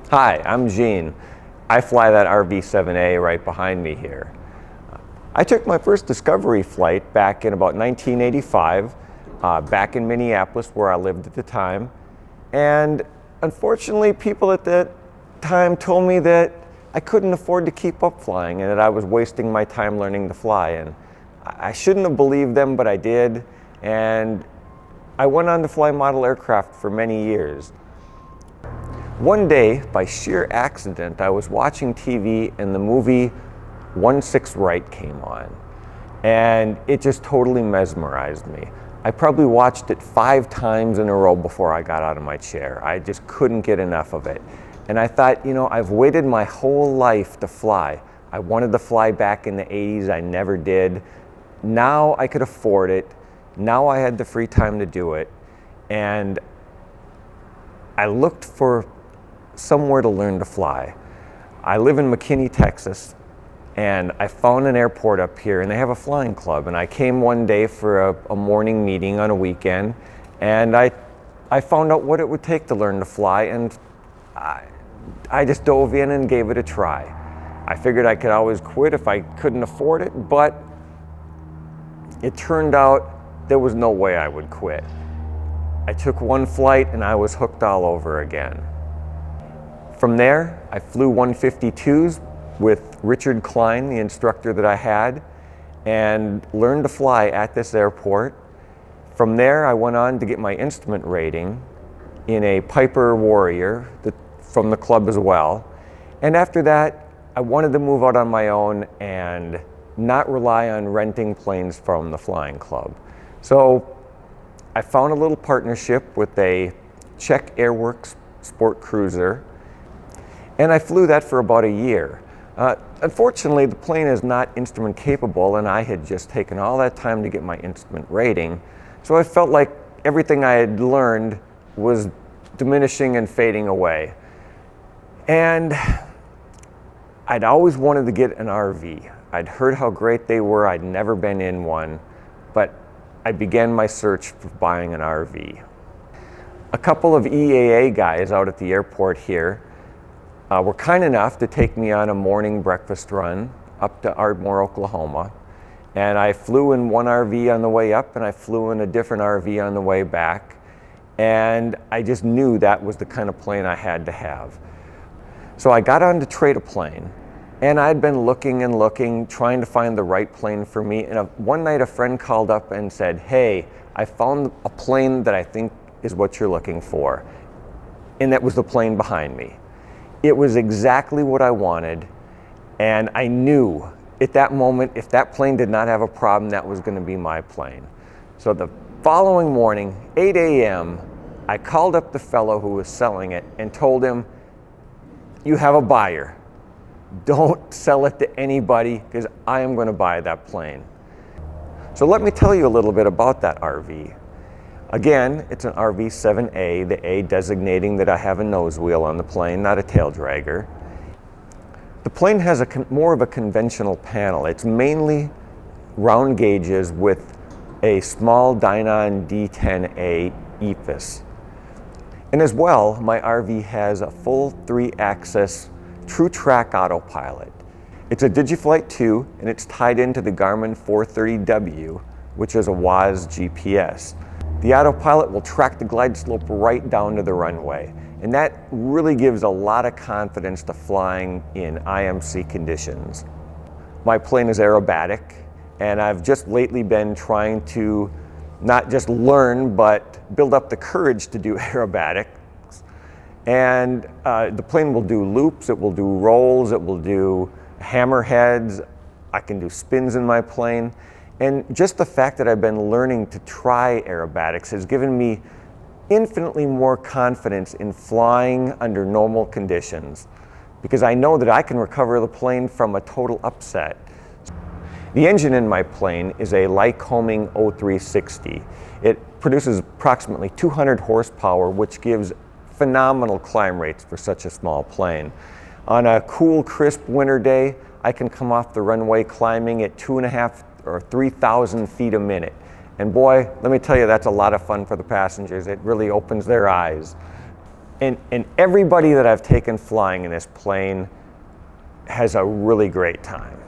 Hi, I'm Gene. I fly that RV-7A right behind me here. I took my first discovery flight back in about 1985, back in Minneapolis where I lived at the time. And unfortunately, people at that time told me that I couldn't afford to keep up flying and that I was wasting my time learning to fly. And I shouldn't have believed them, but I did. And I went on to fly model aircraft for many years. One day, by sheer accident, I was watching TV and the movie 1/6 Right came on. And it just totally mesmerized me. I probably watched it 5 times in a row before I got out of my chair. I just couldn't get enough of it. And I thought, I've waited my whole life to fly. I wanted to fly back in the 80s, I never did. Now I could afford it. Now I had the free time to do it. And I looked for somewhere to learn to fly. I live in McKinney, Texas, and I found an airport up here, and they have a flying club. And I came one day for a morning meeting on a weekend, and I found out what it would take to learn to fly, and I just dove in and gave it a try. I figured I could always quit if I couldn't afford it, but it turned out there was no way I would quit. I took one flight and I was hooked all over again. From there, I flew 152s with Richard Klein, the instructor that I had, and learned to fly at this airport. From there, I went on to get my instrument rating in a Piper Warrior from the club as well. And after that, I wanted to move out on my own and not rely on renting planes from the flying club. So I found a little partnership with a Czech Airworks sport cruiser, and I flew that for about a year. Unfortunately, the plane is not instrument capable, and I had just taken all that time to get my instrument rating, so I felt like everything I had learned was diminishing and fading away. And I'd always wanted to get an RV. I'd heard how great they were. I'd never been in one, but I began my search for buying an RV. A couple of EAA guys out at the airport here were kind enough to take me on a morning breakfast run up to Ardmore, Oklahoma. And I flew in one RV on the way up, and I flew in a different RV on the way back. And I just knew that was the kind of plane I had to have. So I got on to trade a plane, and I'd been looking and looking, trying to find the right plane for me. And one night a friend called up and said, "Hey, I found a plane that I think is what you're looking for." And that was the plane behind me. It was exactly what I wanted, and I knew at that moment, if that plane did not have a problem, that was going to be my plane. So the following morning, 8 a.m., I called up the fellow who was selling it and told him, "You have a buyer. Don't sell it to anybody, because I am going to buy that plane." So let me tell you a little bit about that RV. Again, it's an RV-7A, the A designating that I have a nose wheel on the plane, not a tail dragger. The plane has more of a conventional panel. It's mainly round gauges with a small Dynon D10A EPIS. And as well, my RV has a full 3-axis true track autopilot. It's a Digiflight 2, and it's tied into the Garmin 430W, which is a WAAS GPS. The autopilot will track the glide slope right down to the runway, and that really gives a lot of confidence to flying in IMC conditions. My plane is aerobatic, and I've just lately been trying to not just learn, but build up the courage to do aerobatics. And the plane will do loops, it will do rolls, it will do hammerheads. I can do spins in my plane. And just the fact that I've been learning to try aerobatics has given me infinitely more confidence in flying under normal conditions, because I know that I can recover the plane from a total upset. The engine in my plane is a Lycoming 0360. It produces approximately 200 horsepower, which gives phenomenal climb rates for such a small plane. On a cool, crisp winter day, I can come off the runway climbing at 2.5 or 3,000 feet a minute. And boy, let me tell you, that's a lot of fun for the passengers. It really opens their eyes. And everybody that I've taken flying in this plane has a really great time.